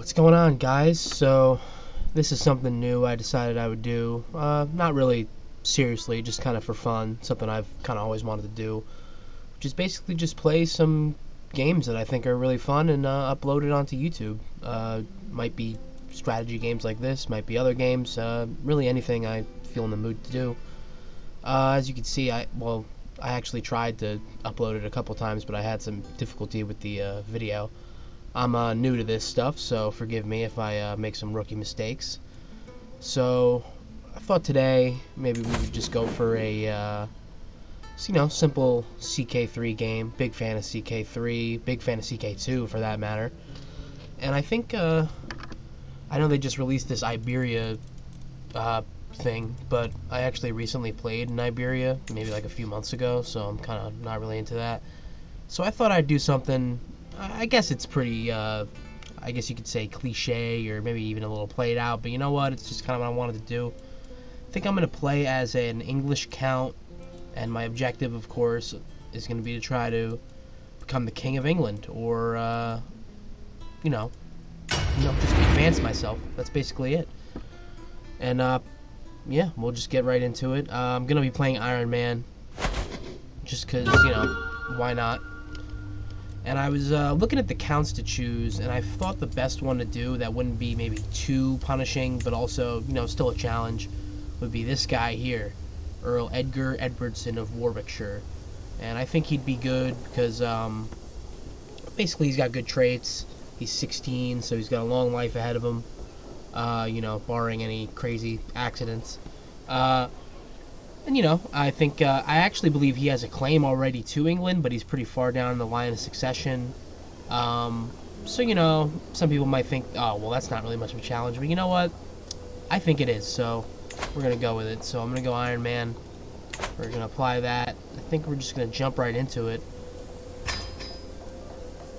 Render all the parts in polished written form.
What's going on, guys? So, this is something new I decided I would do. Not really seriously, just kind of for fun. Something I've kind of always wanted to do. Which is basically just play some games that I think are really fun and upload it onto YouTube. Might be strategy games like this, might be other games. Really anything I feel in the mood to do. As you can see, I actually tried to upload it a couple times, but I had some difficulty with the video. I'm new to this stuff, so forgive me if I make some rookie mistakes. So I thought today maybe we would just go for a simple CK3 game. Big fan of CK3, big fan of CK2 for that matter. And I think I know they just released this Iberia thing, but I actually recently played in Iberia, maybe like a few months ago, so I'm kind of not really into that. So I thought I'd do something. I guess it's pretty, I guess you could say cliche or maybe even a little played out, but you know what? It's just kind of what I wanted to do. I think I'm going to play as an English count, and my objective, of course, is going to be to try to become the King of England, or, just advance myself. That's basically it. And, yeah, we'll just get right into it. I'm going to be playing Ironman, just because, why not? And I was looking at the counts to choose, and I thought the best one to do that wouldn't be maybe too punishing, but also, still a challenge, would be this guy here, Earl Edgar Edwardson of Warwickshire. And I think he'd be good because, basically he's got good traits. He's 16, so he's got a long life ahead of him, barring any crazy accidents. And, I think, I actually believe he has a claim already to England, but he's pretty far down the line of succession. So, some people might think, oh, well, that's not really much of a challenge. But you know what? I think it is, so we're going to go with it. So I'm going to go Iron Man. We're going to apply that. I think we're just going to jump right into it.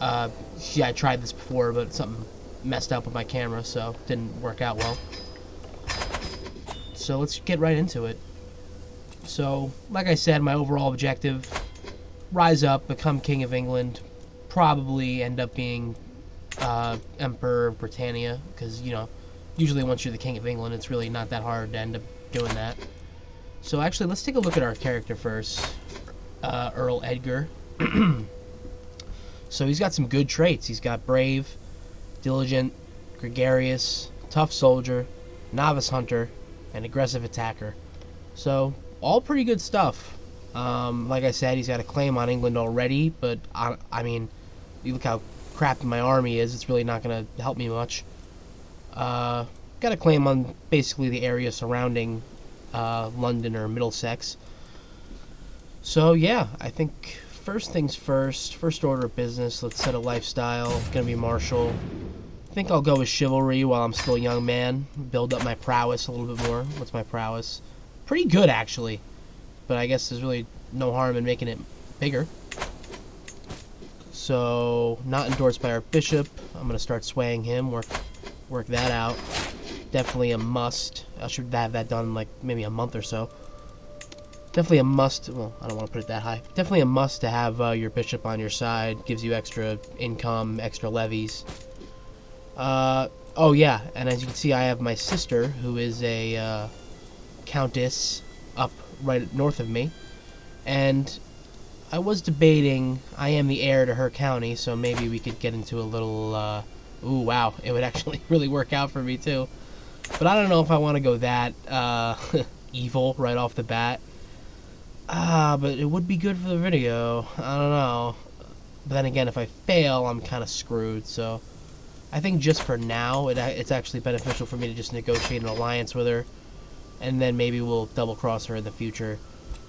Yeah, I tried this before, but something messed up with my camera, so it didn't work out well. So let's get right into it. So, like I said, my overall objective, rise up, become King of England, probably end up being Emperor of Britannia, because, usually once you're the King of England, it's really not that hard to end up doing that. So actually, let's take a look at our character first, Earl Edgar. So he's got some good traits. He's got brave, diligent, gregarious, tough soldier, novice hunter, and aggressive attacker. So all pretty good stuff. Like I said, he's got a claim on England already, but I mean, you look how crappy my army is, it's really not going to help me much. Got a claim on basically the area surrounding London or Middlesex. So yeah, I think first things first, first order of business, let's set a lifestyle. Gonna be martial. I think I'll go with chivalry while I'm still a young man. Build up my prowess a little bit more. What's my prowess? Pretty good, actually, but I guess there's really no harm in making it bigger. So, not endorsed by our bishop. I'm going to start swaying him, work that out. Definitely a must. I should have that done in like maybe a month or so. Definitely a must. Well, I don't want to put it that high. Definitely a must to have your bishop on your side. Gives you extra income, extra levies. Oh yeah, and as you can see, I have my sister, who is a countess up right north of me, and I was debating, I am the heir to her county, so maybe we could get into a little ooh, wow, it would actually really work out for me too, but I don't know if I want to go that evil right off the bat. But it would be good for the video. I don't know, but then again, if I fail, I'm kind of screwed. So I think just for now, it's actually beneficial for me to just negotiate an alliance with her, and then maybe we'll double cross her in the future.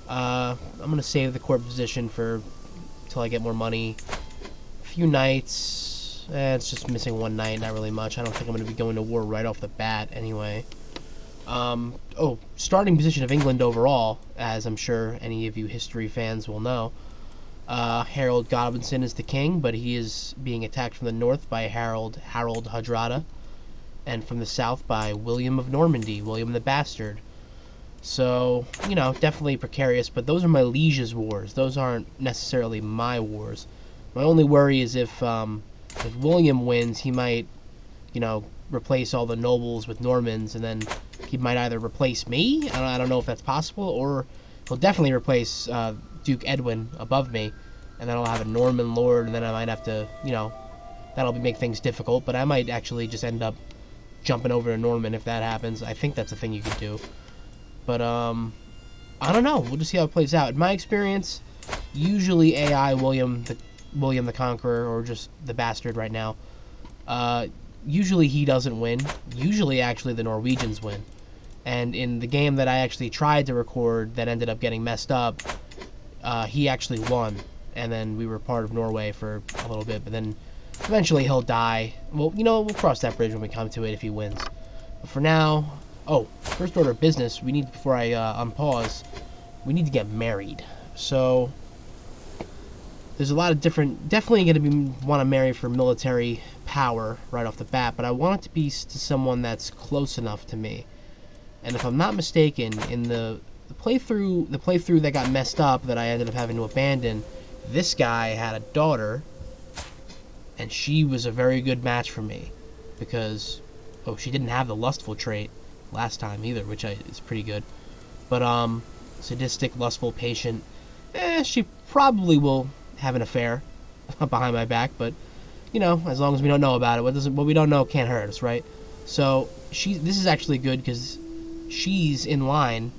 I'm gonna save the court position till I get more money. A few knights. It's just missing one knight, not really much. I don't think I'm gonna be going to war right off the bat anyway. Oh, starting position of England overall, as I'm sure any of you history fans will know. Harold Godwinson is the king, but he is being attacked from the north by Harold Hardrada, and from the south by William of Normandy, William the Bastard. So, definitely precarious, but those are my liege's wars. Those aren't necessarily my wars. My only worry is if William wins, he might, replace all the nobles with Normans, and then he might either replace me. I don't know if that's possible, or he'll definitely replace Duke Edwin above me, and then I'll have a Norman lord, and then I might have to, that'll make things difficult. But I might actually just end up jumping over to Norman if that happens. I think that's a thing you could do. But I don't know. We'll just see how it plays out. In my experience, usually AI William the Conqueror, or just the Bastard right now, usually he doesn't win. Usually, actually, the Norwegians win. And in the game that I actually tried to record that ended up getting messed up, he actually won. And then we were part of Norway for a little bit, but then eventually he'll die. Well, we'll cross that bridge when we come to it if he wins. But for now, first order of business, we need, before I unpause, we need to get married. So there's a lot of different, definitely going to want to marry for military power right off the bat, but I want it to be to someone that's close enough to me. And if I'm not mistaken, in the playthrough that got messed up that I ended up having to abandon, this guy had a daughter, and she was a very good match for me, because she didn't have the lustful trait last time either, which is pretty good. But sadistic, lustful, patient, she probably will have an affair behind my back, but as long as we don't know about it, what we don't know can't hurt us, right? So this is actually good because she's in line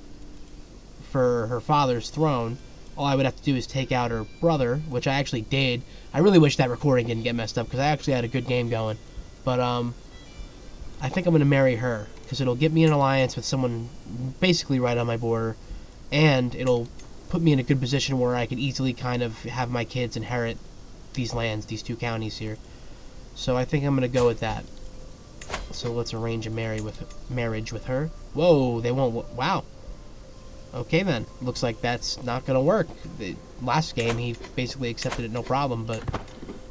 for her father's throne. All I would have to do is take out her brother, which I actually did. I really wish that recording didn't get messed up because I actually had a good game going. But I think I'm going to marry her because it'll get me an alliance with someone basically right on my border, and it'll put me in a good position where I could easily kind of have my kids inherit these lands, these 2 counties here. So I think I'm going to go with that. So let's arrange a marriage with her. Whoa, they won't. Wow. Okay then. Looks like that's not going to work. The last game, he basically accepted it no problem, but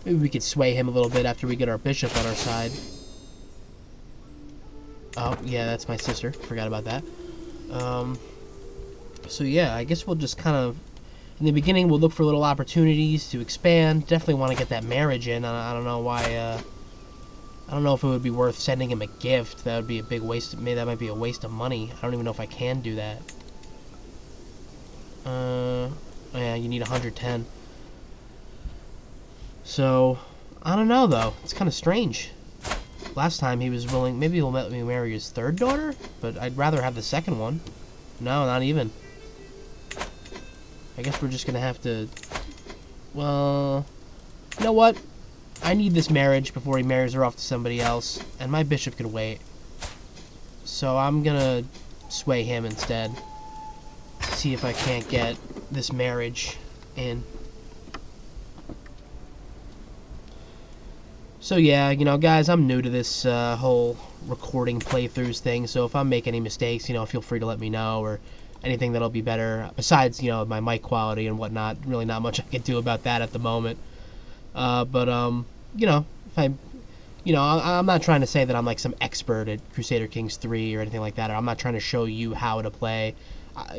maybe we could sway him a little bit after we get our bishop on our side. Oh, yeah, that's my sister. Forgot about that. So yeah, I guess we'll just kind of, in the beginning, we'll look for little opportunities to expand. Definitely want to get that marriage in. I don't know why, I don't know if it would be worth sending him a gift. That would be a big waste. Maybe that might be a waste of money. I don't even know if I can do that. Yeah, you need 110. So, I don't know, though. It's kind of strange. Last time he was willing, maybe he'll let me marry his 3rd daughter, but I'd rather have the 2nd one. No, not even. I guess we're just gonna have to, well, you know what? I need this marriage before he marries her off to somebody else, and my bishop could wait. So I'm gonna sway him instead. See if I can't get this marriage in. So yeah, guys, I'm new to this whole recording playthroughs thing, so if I make any mistakes, feel free to let me know, or anything that'll be better, besides, my mic quality and whatnot. Really not much I can do about that at the moment. But if I'm not trying to say that I'm like some expert at Crusader Kings 3 or anything like that, or I'm not trying to show you how to play.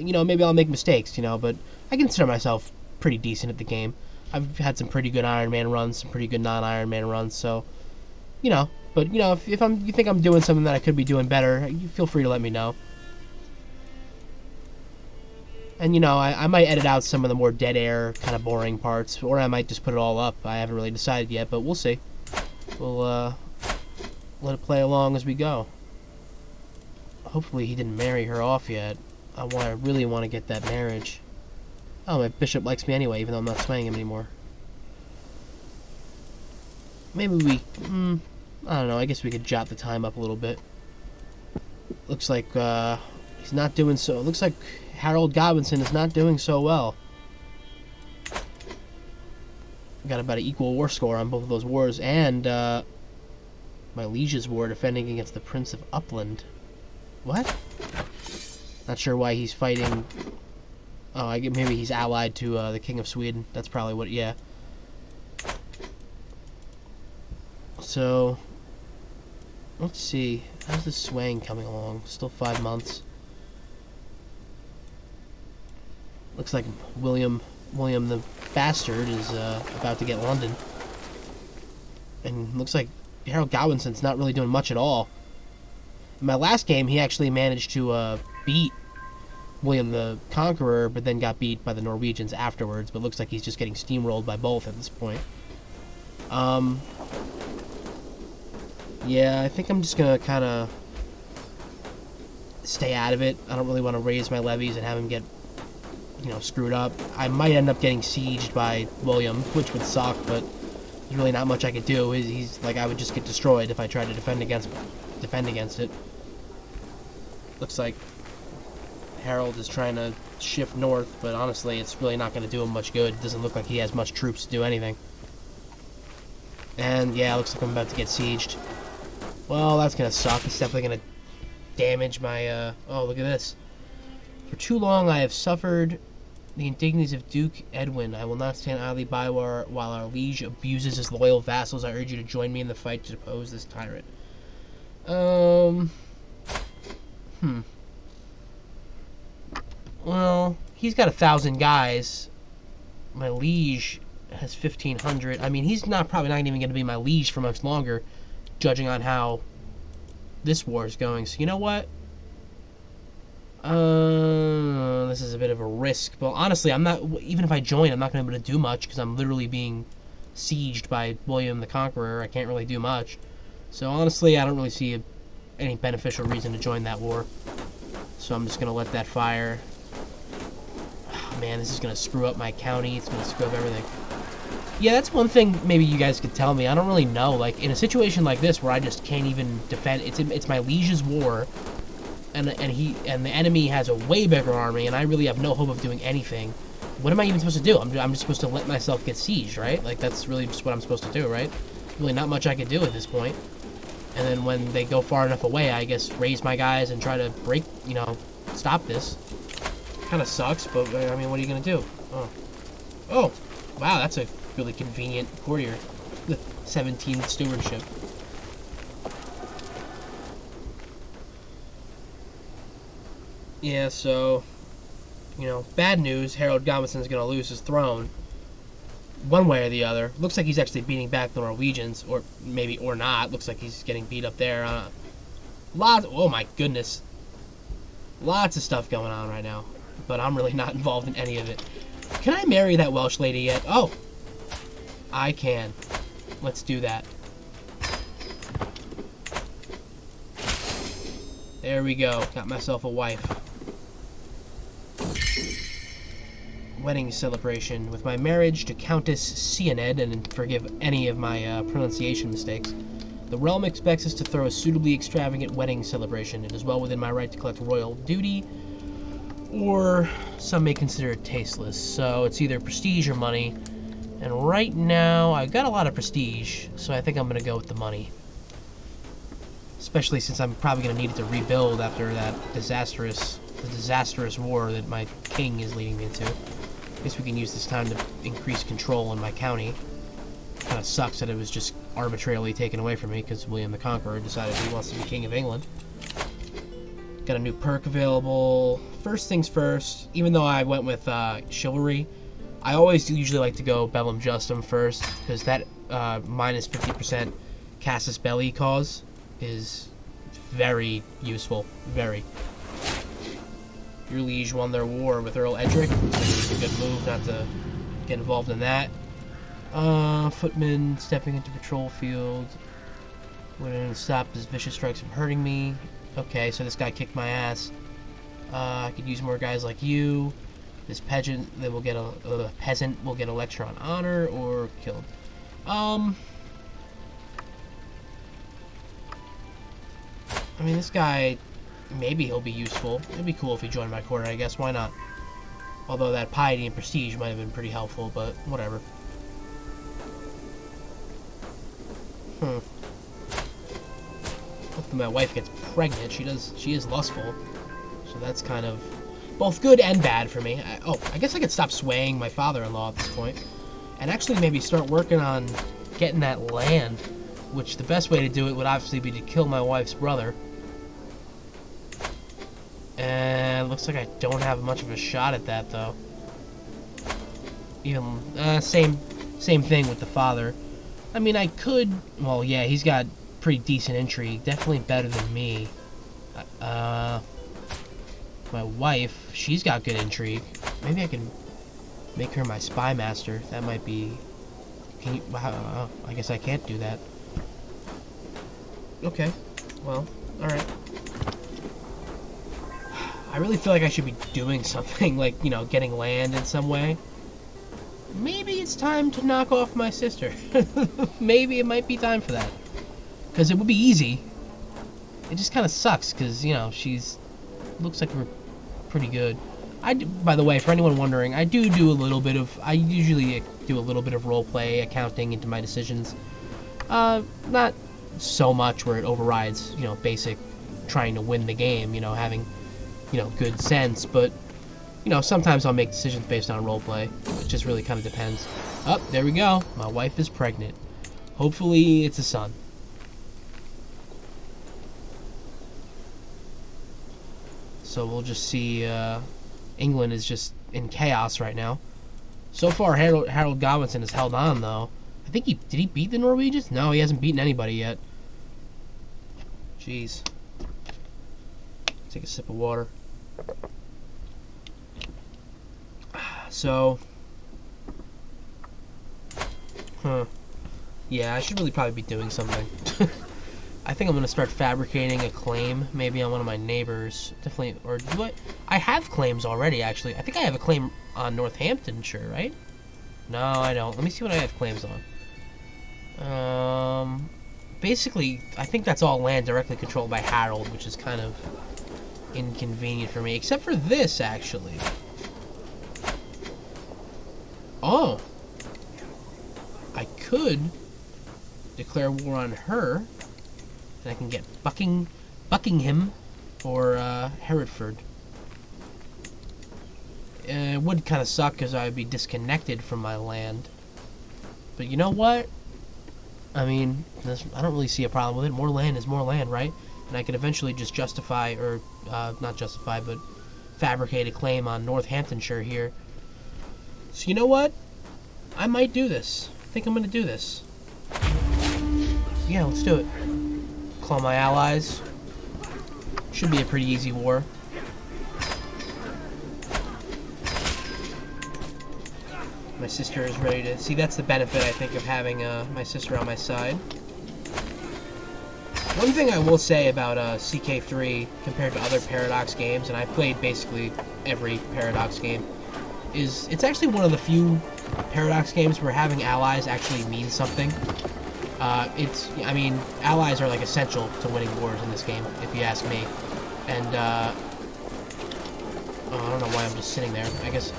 Maybe I'll make mistakes, but I consider myself pretty decent at the game. I've had some pretty good Ironman runs, some pretty good non-Ironman runs, so, but, if you think I'm doing something that I could be doing better, you feel free to let me know. And, I might edit out some of the more dead air, kind of boring parts, or I might just put it all up. I haven't really decided yet, but we'll see. We'll, let it play along as we go. Hopefully he didn't marry her off yet. I really want to get that marriage. Oh, my bishop likes me anyway, even though I'm not swaying him anymore. Maybe we, I don't know, I guess we could jot the time up a little bit. Looks like, he's not doing so, looks like Harold Godwinson is not doing so well. Got about an equal war score on both of those wars, and, my liege's war defending against the Prince of Upland. What? Not sure why he's fighting. Oh, maybe he's allied to the King of Sweden. That's probably what, yeah. So, let's see. How's this swaying coming along? Still 5 months. Looks like William the Bastard is about to get London. And looks like Harold Godwinson's not really doing much at all. In my last game, he actually managed to beat William the Conqueror, but then got beat by the Norwegians afterwards. But looks like he's just getting steamrolled by both at this point. Yeah, I think I'm just gonna kind of stay out of it. I don't really want to raise my levies and have him get, screwed up. I might end up getting sieged by William, which would suck, but there's really not much I could do. He's like, I would just get destroyed if I tried to defend against it. Looks like Harold is trying to shift north, but honestly, it's really not going to do him much good. It doesn't look like he has much troops to do anything. And yeah, looks like I'm about to get sieged. Well, that's going to suck. It's definitely going to damage my, oh, look at this. For too long I have suffered the indignities of Duke Edwin. I will not stand idly by while our liege abuses his loyal vassals. I urge you to join me in the fight to depose this tyrant. Well, he's got 1,000 guys. My liege has 1,500. I mean, he's probably not even going to be my liege for much longer, judging on how this war is going. So you know what? This is a bit of a risk. But honestly, even if I join, I'm not going to be able to do much because I'm literally being sieged by William the Conqueror. I can't really do much. So honestly, I don't really see any beneficial reason to join that war. So I'm just going to let that fire. Oh, man, this is going to screw up my county. It's going to screw up everything. Yeah, that's one thing maybe you guys could tell me. I don't really know. Like, in a situation like this where I just can't even defend, it's my liege's war, and the enemy has a way bigger army, and I really have no hope of doing anything. What am I even supposed to do? I'm just supposed to let myself get sieged, right? Like, that's really just what I'm supposed to do, right? Really not much I could do at this point. And then when they go far enough away, I guess raise my guys and try to break, stop this. Kind of sucks, but I mean, what are you gonna do? Oh, wow, that's a really convenient courtier. The 17th stewardship. Yeah, so, bad news. Harold Godwinson's gonna lose his throne. One way or the other. Looks like he's actually beating back the Norwegians, or not. Looks like he's getting beat up there. Oh my goodness. Lots of stuff going on right now. But I'm really not involved in any of it. Can I marry that Welsh lady yet? Oh! I can. Let's do that. There we go. Got myself a wife. Wedding celebration with my marriage to Countess Cyaned, and forgive any of my pronunciation mistakes. The realm expects us to throw a suitably extravagant wedding celebration. It is well within my right to collect royal duty, or some may consider it tasteless. So it's either prestige or money. And right now, I've got a lot of prestige, so I think I'm going to go with the money. Especially since I'm probably going to need it to rebuild after that disastrous war that my king is leading me into. I guess we can use this time to increase control in my county. Kind of sucks that it was just arbitrarily taken away from me because William the Conqueror decided he wants to be king of England. Got a new perk available. First things first, even though I went with chivalry, I always usually like to go Bellum Justum first, because that minus 50% Casus Belli cause is very useful. Very. Your liege won their war with Earl Edric. It's a good move not to get involved in that. Footman stepping into patrol field. Wouldn't stop his vicious strikes from hurting me. Okay, so this guy kicked my ass. I could use more guys like you. This peasant will get a lecture on honor or killed. I mean, this guy, maybe he'll be useful. It'd be cool if he joined my court, I guess. Why not? Although that piety and prestige might have been pretty helpful, but whatever. Hopefully my wife gets pregnant. She is lustful. So that's kind of both good and bad for me. I guess I could stop swaying my father-in-law at this point. And actually maybe start working on getting that land. Which the best way to do it would obviously be to kill my wife's brother. And it looks like I don't have much of a shot at that, though. Even same thing with the father. I mean, I could... Well, yeah, he's got pretty decent intrigue. Definitely better than me. My wife, she's got good intrigue. Maybe I can make her my spy master. That might be... Can you... I guess I can't do that. Okay. Well, alright. I really feel like I should be doing something, like, you know, getting land in some way. Maybe it's time to knock off my sister. Maybe it might be time for that. Because it would be easy. It just kind of sucks, because, you know, looks like we're pretty good. By the way, for anyone wondering, I usually do a little bit of roleplay accounting into my decisions. Not so much where it overrides, you know, basic trying to win the game, you know, having, you know, good sense, but, you know, sometimes I'll make decisions based on roleplay. It just really kind of depends. Oh, there we go. My wife is pregnant. Hopefully it's a son. So we'll just see. England is just in chaos right now. So far, Harold Godwinson has held on, though. I think did he beat the Norwegians? No, he hasn't beaten anybody yet. Jeez. Take a sip of water. So, yeah, I should really probably be doing something. I think I'm gonna start fabricating a claim, maybe on one of my neighbors. Definitely, or do I have claims already, actually. I think I have a claim on Northamptonshire, right? No, I don't. Let me see what I have claims on. Basically, I think that's all land directly controlled by Harold, which is kind of inconvenient for me, except for this, actually. Oh, I could declare war on her, and I can get Buckingham or Hereford. It would kind of suck because I would be disconnected from my land. But you know what? I mean, I don't really see a problem with it. More land is more land, right? And I could eventually just justify, or not justify, but fabricate a claim on Northamptonshire here. So you know what? I might do this. I think I'm going to do this. Yeah, let's do it. Call my allies. Should be a pretty easy war. My sister is ready to... See, that's the benefit, I think, of having my sister on my side. One thing I will say about CK3 compared to other Paradox games, and I've played basically every Paradox game, is it's actually one of the few Paradox games where having allies actually means something. I mean, allies are like essential to winning wars in this game, if you ask me. And, oh, I don't know why I'm just sitting there. I guess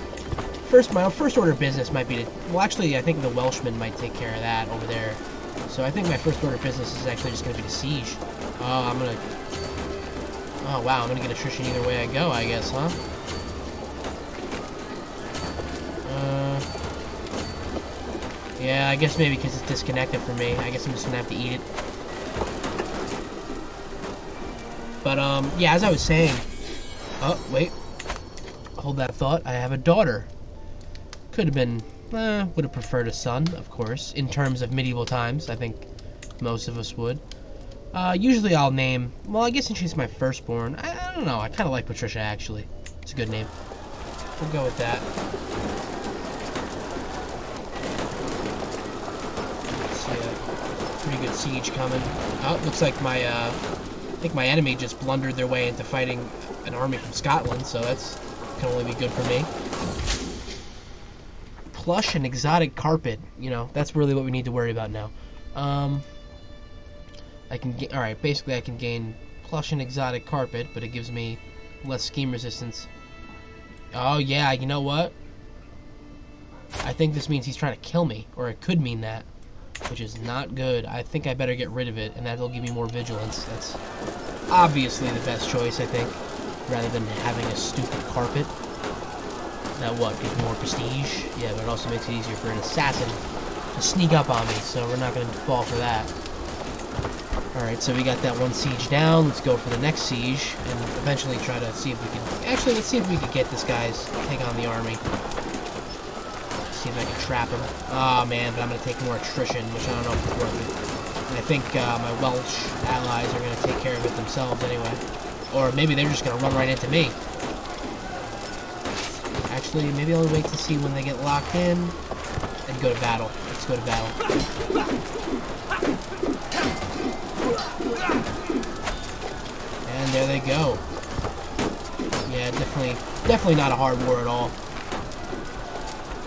my first order of business might be to, well, actually, I think the Welshmen might take care of that over there. So I think my first order of business is actually just going to be to siege. Oh, wow, I'm going to get attrition either way I go, I guess, huh? Yeah, I guess maybe because it's disconnected from me. I guess I'm just going to have to eat it. But, yeah, as I was saying... Oh, wait. Hold that thought. I have a daughter. Could have been... would have preferred a son, of course. In terms of medieval times, I think most of us would. Usually I'll name... Well, I guess since she's my firstborn, I don't know. I kind of like Patricia, actually. It's a good name. We'll go with that. Pretty good siege coming. Oh, looks like my, I think my enemy just blundered their way into fighting an army from Scotland, so that's can only be good for me. Plush and exotic carpet, you know, that's really what we need to worry about now. I can get, alright, basically I can gain plush and exotic carpet, but it gives me less scheme resistance. Oh yeah, you know what? I think this means he's trying to kill me, or it could mean that. Which is not good. I think I better get rid of it, and that'll give me more vigilance. That's obviously the best choice, I think, rather than having a stupid carpet. That what, gives me more prestige? Yeah, but it also makes it easier for an assassin to sneak up on me, so we're not going to fall for that. Alright, so we got that one siege down. Let's go for the next siege, and eventually try to see if we can... Actually, let's see if we can get this guy's take on the army. See if I can trap him. Oh man, but I'm gonna take more attrition, which I don't know if it's worth it. And I think my Welsh allies are gonna take care of it themselves anyway. Or maybe they're just gonna run right into me. Actually, maybe I'll wait to see when they get locked in and go to battle. Let's go to battle. And there they go. Yeah, definitely not a hard war at all.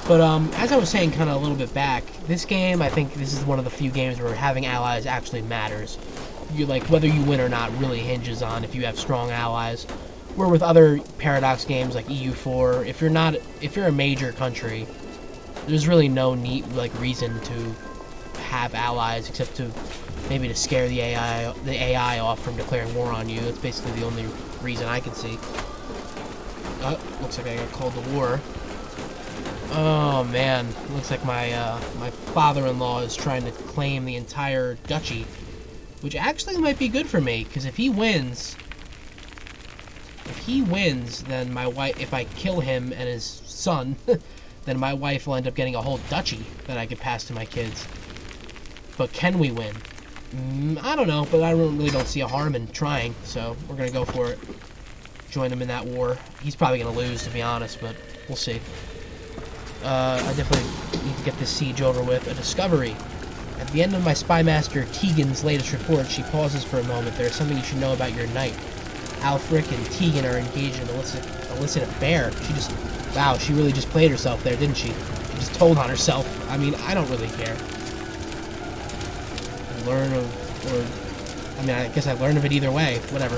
But as I was saying kind of a little bit back, this game, I think this is one of the few games where having allies actually matters. You like whether you win or not really hinges on if you have strong allies. Where with other Paradox games like EU4, if you're a major country, there's really no reason to have allies except to maybe to scare the AI off from declaring war on you. That's basically the only reason I can see. Oh, looks like I got called to war. Oh man, looks like my my father-in-law is trying to claim the entire duchy, which actually might be good for me, because if he wins, then my wife, if I kill him and his son, then my wife will end up getting a whole duchy that I could pass to my kids. But can we win? I don't know, but I really don't see a harm in trying, so we're gonna go for it. Join him in that war. He's probably gonna lose, to be honest, but we'll see. I definitely need to get this siege over with. A discovery. At the end of my spymaster Tegan's latest report, she pauses for a moment. There is something you should know about your knight. Alfric and Tegan are engaged in illicit affair. Wow, she really just played herself there, didn't she? She just told on herself. I mean, I don't really care. I guess I learned of it either way. Whatever.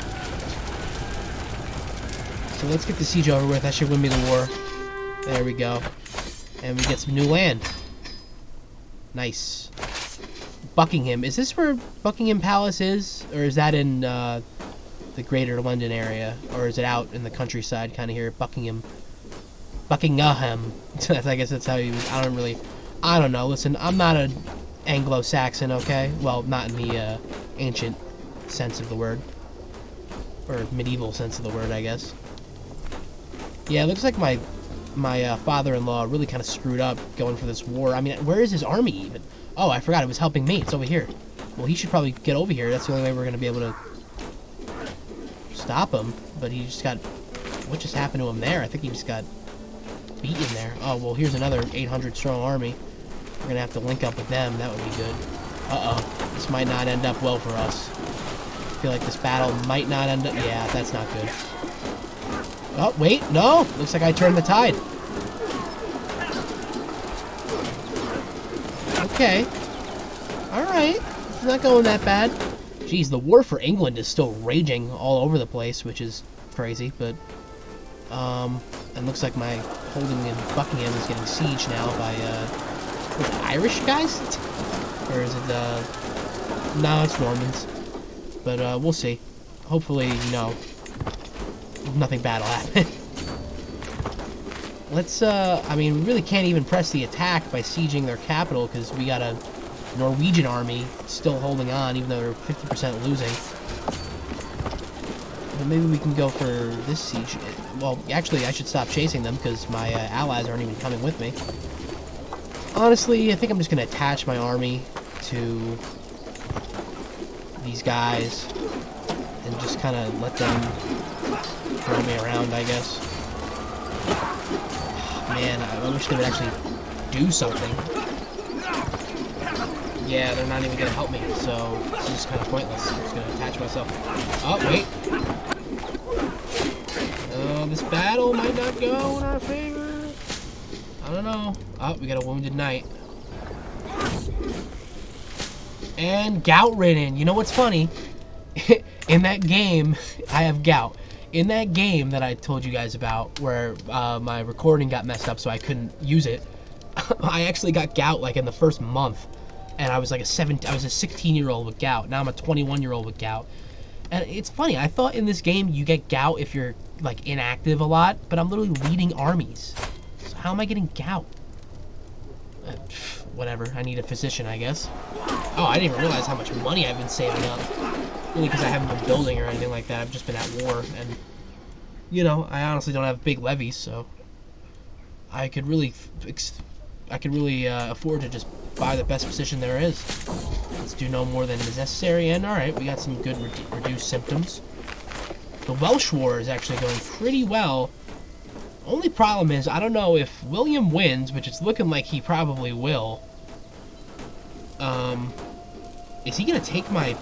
So let's get the siege over with. That should win me the war. There we go. And we get some new land. Nice. Buckingham. Is this where Buckingham Palace is? Or is that in the greater London area? Or is it out in the countryside kind of here? Buckingham. I guess that's how you... I don't know. Listen, I'm not an Anglo-Saxon, okay? Well, not in the ancient sense of the word. Or medieval sense of the word, I guess. Yeah, it looks like my father-in-law really kind of screwed up going for this war. I mean, where is his army even? Oh, I forgot, it was helping me. It's over here. Well, he should probably get over here. That's the only way we're going to be able to stop him. But he just got... What just happened to him there? I think he just got beaten there. Oh, well, here's another 800-strong army. We're going to have to link up with them. That would be good. Uh-oh. This might not end up well for us. I feel like this battle might not end up... Yeah, that's not good. Oh, wait, no! Looks like I turned the tide. Okay. Alright. It's not going that bad. Jeez, the war for England is still raging all over the place, which is crazy, but... and looks like my holding in Buckingham is getting sieged now by, what, Irish guys? Or is it, no, it's Normans. But, we'll see. Hopefully, you know... nothing bad will happen. Let's, I mean, we really can't even press the attack by sieging their capital, because we got a Norwegian army still holding on, even though they're 50% losing. But maybe we can go for this siege. Well, actually, I should stop chasing them, because my allies aren't even coming with me. Honestly, I think I'm just going to attach my army to these guys, and just kind of let them throw me around, I guess. Man, I wish they would actually do something. Yeah, they're not even going to help me, so it's just kind of pointless. I'm just going to attach myself. Oh, wait. This battle might not go in our favor. I don't know. Oh, we got a wounded knight. And gout ridden. You know what's funny? In that game, I have gout. In that game that I told you guys about, where my recording got messed up so I couldn't use it, I actually got gout like in the first month, and I was like a 16-year-old with gout. Now I'm a 21-year-old with gout, and it's funny. I thought in this game you get gout if you're like inactive a lot, but I'm literally leading armies. So how am I getting gout? Whatever. I need a physician, I guess. Oh, I didn't even realize how much money I've been saving up. Really, because I haven't been building or anything like that. I've just been at war, and you know, I honestly don't have big levies, so I could really I could really afford to just buy the best position there is. Let's do no more than is necessary, and alright, we got some good reduced symptoms. The Welsh War is actually going pretty well. Only problem is, I don't know if William wins, which it's looking like he probably will. Is he gonna take my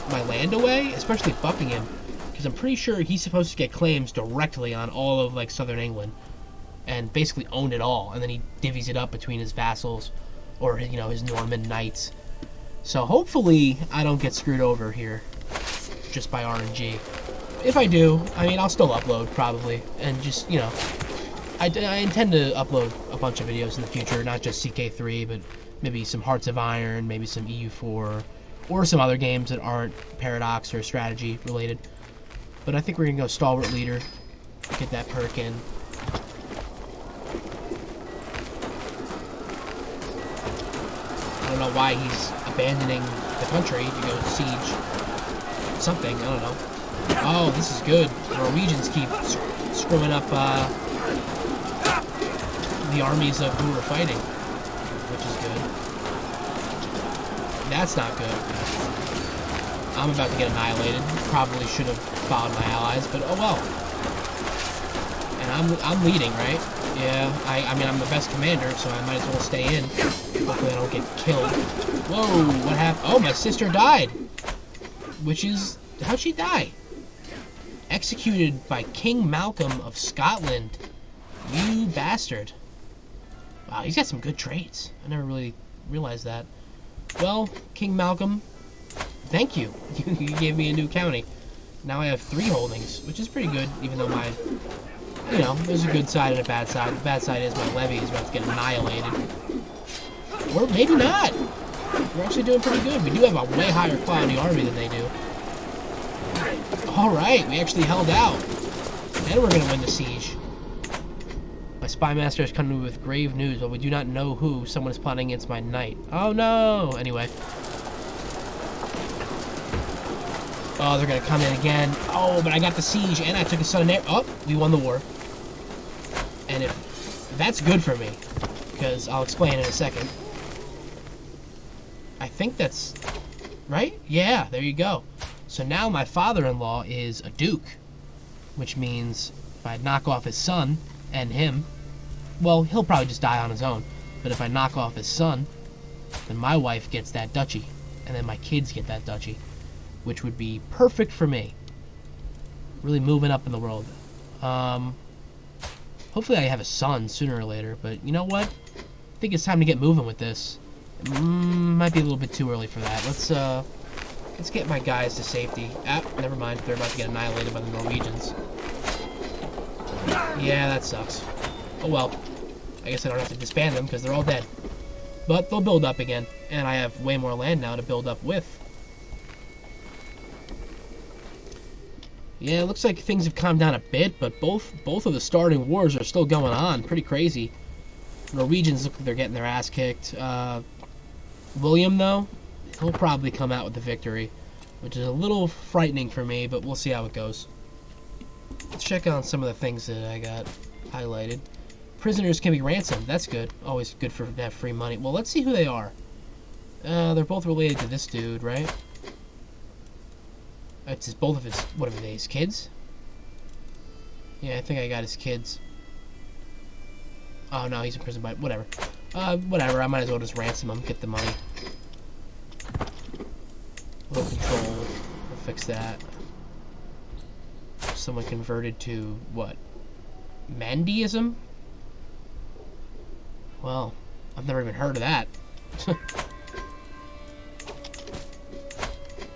land away? Especially Buckingham, because I'm pretty sure he's supposed to get claims directly on all of like southern England, and basically own it all, and then he divvies it up between his vassals, or you know, his Norman knights. So hopefully I don't get screwed over here, just by RNG. If I do, I mean, I'll still upload probably, and just, you know, I intend to upload a bunch of videos in the future, not just CK3, but maybe some Hearts of Iron, maybe some EU4, or some other games that aren't Paradox or strategy related. But I think we're gonna go Stalwart Leader, get that perk in. I don't know why he's abandoning the country to go siege something, I don't know. Oh, this is good. The Norwegians keep screwing up the armies of who we're fighting, which is good. That's not good. I'm about to get annihilated. Probably should have followed my allies, but oh well. And I'm leading, right? Yeah, I mean, I'm the best commander, so I might as well stay in. Hopefully I don't get killed. Whoa, what happened? Oh, my sister died. Which is... How'd she die? Executed by King Malcolm of Scotland. You bastard. Wow, he's got some good traits. I never really realized that. Well, King Malcolm, thank you. You gave me a new county. Now I have 3 holdings, which is pretty good, even though my... You know, there's a good side and a bad side. The bad side is my levy is about to get annihilated. Or maybe not. We're actually doing pretty good. We do have a way higher quality army than they do. Alright, we actually held out. And we're going to win the siege. My spy master has come to me with grave news, but we do not know who. Someone is plotting against my knight. Oh no! Anyway. Oh, they're going to come in again. Oh, but I got the siege, and I took a son and heir. Oh, we won the war. And if that's good for me, because I'll explain in a second. I think that's... Right? Yeah, there you go. So now my father-in-law is a duke, which means if I knock off his son and him, well, he'll probably just die on his own. But if I knock off his son, then my wife gets that duchy, and then my kids get that duchy, which would be perfect for me. Really moving up in the world. Hopefully I have a son sooner or later, but you know what? I think it's time to get moving with this. Might be a little bit too early for that. Let's get my guys to safety. Ah, never mind. They're about to get annihilated by the Norwegians. Yeah, that sucks. Oh well. I guess I don't have to disband them because they're all dead. But they'll build up again. And I have way more land now to build up with. Yeah, it looks like things have calmed down a bit, but both of the starting wars are still going on. Pretty crazy. Norwegians look like they're getting their ass kicked. William, though, he'll probably come out with the victory, which is a little frightening for me, but we'll see how it goes. Let's check on some of the things that I got highlighted. Prisoners can be ransomed. That's good. Always good to have free money. Well, let's see who they are. They're both related to this dude, right? It's both of his, what are they, his kids? Yeah, I think I got his kids. Oh, no, he's in prison, but whatever. Whatever, I might as well just ransom him, get the money. Low control, we'll fix that. Someone converted to, what? Mandeism? Well, I've never even heard of that.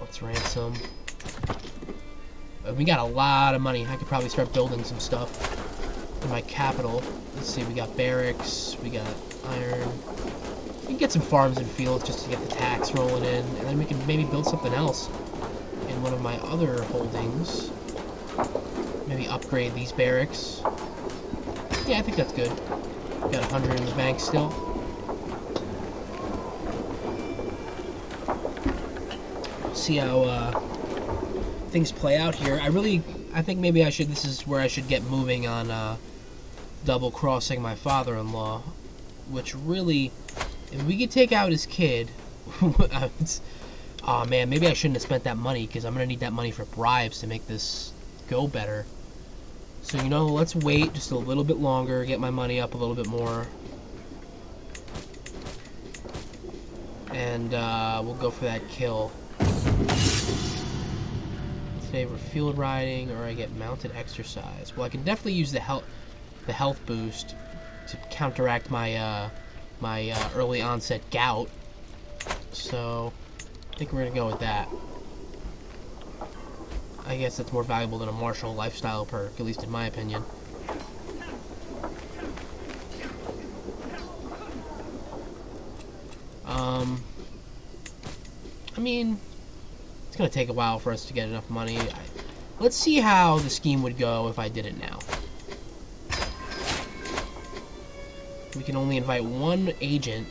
Let's ransom. We got a lot of money. I could probably start building some stuff in my capital. Let's see, we got barracks, we got iron. We can get some farms and fields just to get the tax rolling in, and then we can maybe build something else in one of my other holdings. Maybe upgrade these barracks. Yeah, I think that's good. Got 100 in the bank still. See how things play out here. I think maybe this is where I should get moving on double crossing my father-in-law. which really, if we could take out his kid, oh man, maybe I shouldn't have spent that money, because I'm going to need that money for bribes to make this go better. So, you know, let's wait just a little bit longer, get my money up a little bit more. And we'll go for that kill. Favor field riding, or I get mounted exercise. Well, I can definitely use the health boost to counteract my early onset gout. So I think we're gonna go with that. I guess that's more valuable than a martial lifestyle perk, at least in my opinion. I mean, it's gonna take a while for us to get enough money. Let's see how the scheme would go if I did it now. We can only invite one agent,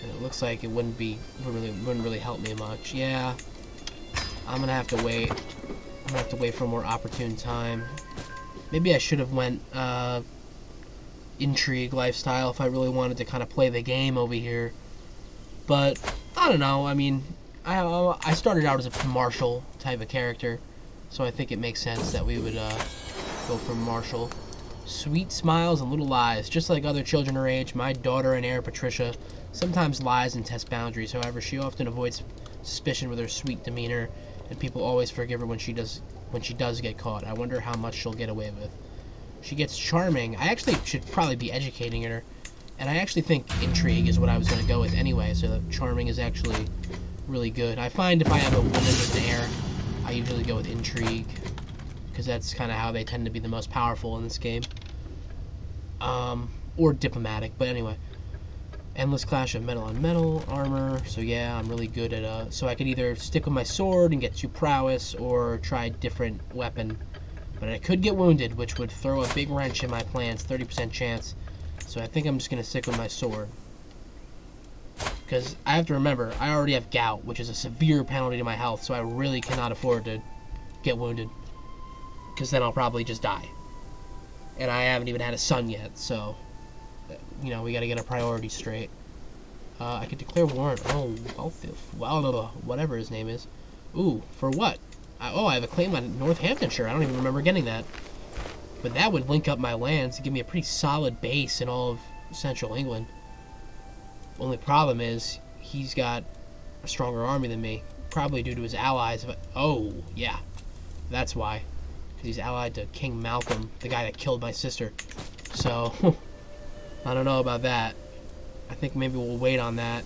and it looks like it wouldn't really help me much. Yeah, I'm gonna have to wait. I'm gonna have to wait for a more opportune time. Maybe I should have went intrigue lifestyle if I really wanted to kind of play the game over here. But I don't know. I mean, I started out as a martial type of character, so I think it makes sense that we would go for martial. Sweet smiles and little lies. Just like other children her age, my daughter and heir Patricia sometimes lies and tests boundaries. However, she often avoids suspicion with her sweet demeanor, and people always forgive her when she does get caught. I wonder how much she'll get away with. She gets charming. I actually should probably be educating her, and I actually think intrigue is what I was going to go with anyway, so the charming is actually really good. I find if I have a woman with an heir, I usually go with intrigue, because that's kind of how they tend to be the most powerful in this game. Or diplomatic, but anyway. Endless clash of metal on metal, armor, so yeah, I'm really good at, so I could either stick with my sword and get 2 prowess, or try a different weapon. But I could get wounded, which would throw a big wrench in my plans, 30% chance. So I think I'm just going to stick with my sword. Because I have to remember, I already have gout, which is a severe penalty to my health, so I really cannot afford to get wounded. Because then I'll probably just die. And I haven't even had a son yet, so, you know, we got to get our priorities straight. I could declare war on, whatever his name is. Ooh, for what? I have a claim on Northamptonshire. I don't even remember getting that. But that would link up my lands and give me a pretty solid base in all of central England. Only problem is, he's got a stronger army than me. Probably due to his allies. Oh, yeah. That's why. Because he's allied to King Malcolm, the guy that killed my sister. So, I don't know about that. I think maybe we'll wait on that.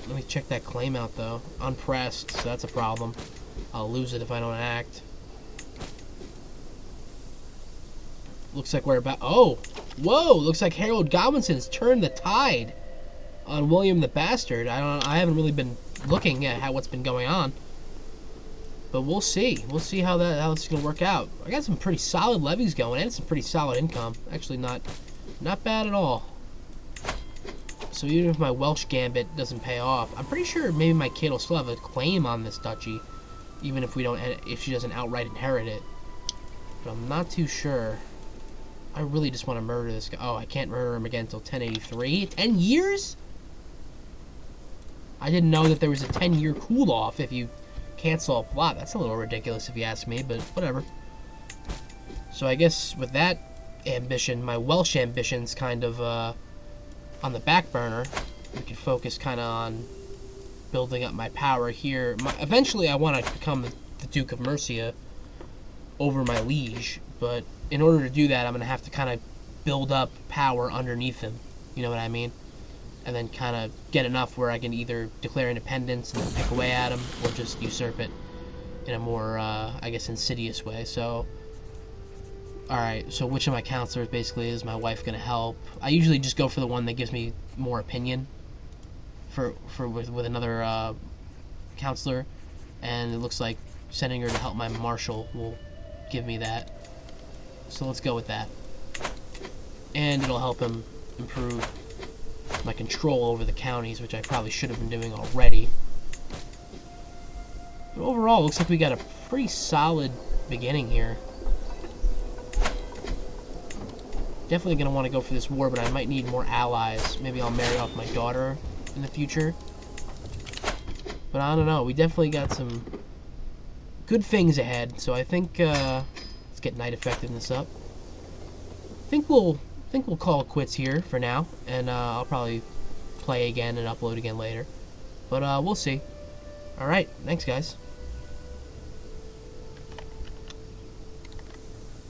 Let me check that claim out, though. Unpressed, so that's a problem. I'll lose it if I don't act. Looks like we're about... Oh! Whoa! Looks like Harold Godwinson's turned the tide on William the Bastard. I haven't really been looking at what's been going on. But we'll see. We'll see how this is going to work out. I got some pretty solid levies going and some pretty solid income. Actually, not bad at all. So even if my Welsh gambit doesn't pay off, I'm pretty sure maybe my kid will still have a claim on this duchy, even if if she doesn't outright inherit it. But I'm not too sure. I really just want to murder this guy. Oh, I can't murder him again until 1083. 10 years? I didn't know that there was a 10-year cool-off if you cancel a plot. That's a little ridiculous if you ask me, but whatever. So I guess with that ambition, my Welsh ambition's kind of on the back burner. We can focus kind of on building up my power here. Eventually I want to become the Duke of Mercia over my liege, but in order to do that, I'm going to have to kind of build up power underneath him. You know what I mean? And then kind of get enough where I can either declare independence and then pick away at him, or just usurp it in a more, I guess, insidious way. So, alright, so which of my counselors basically is my wife going to help? I usually just go for the one that gives me more opinion with another counselor, and it looks like sending her to help my marshal will give me that. So let's go with that. And it'll help him improve my control over the counties, which I probably should have been doing already. But overall, it looks like we got a pretty solid beginning here. Definitely going to want to go for this war, but I might need more allies. Maybe I'll marry off my daughter in the future. But I don't know. We definitely got some good things ahead. So I think let's get knight effectiveness up. Think we'll call it quits here for now, and I'll probably play again and upload again later. But we'll see. All right. Thanks, guys.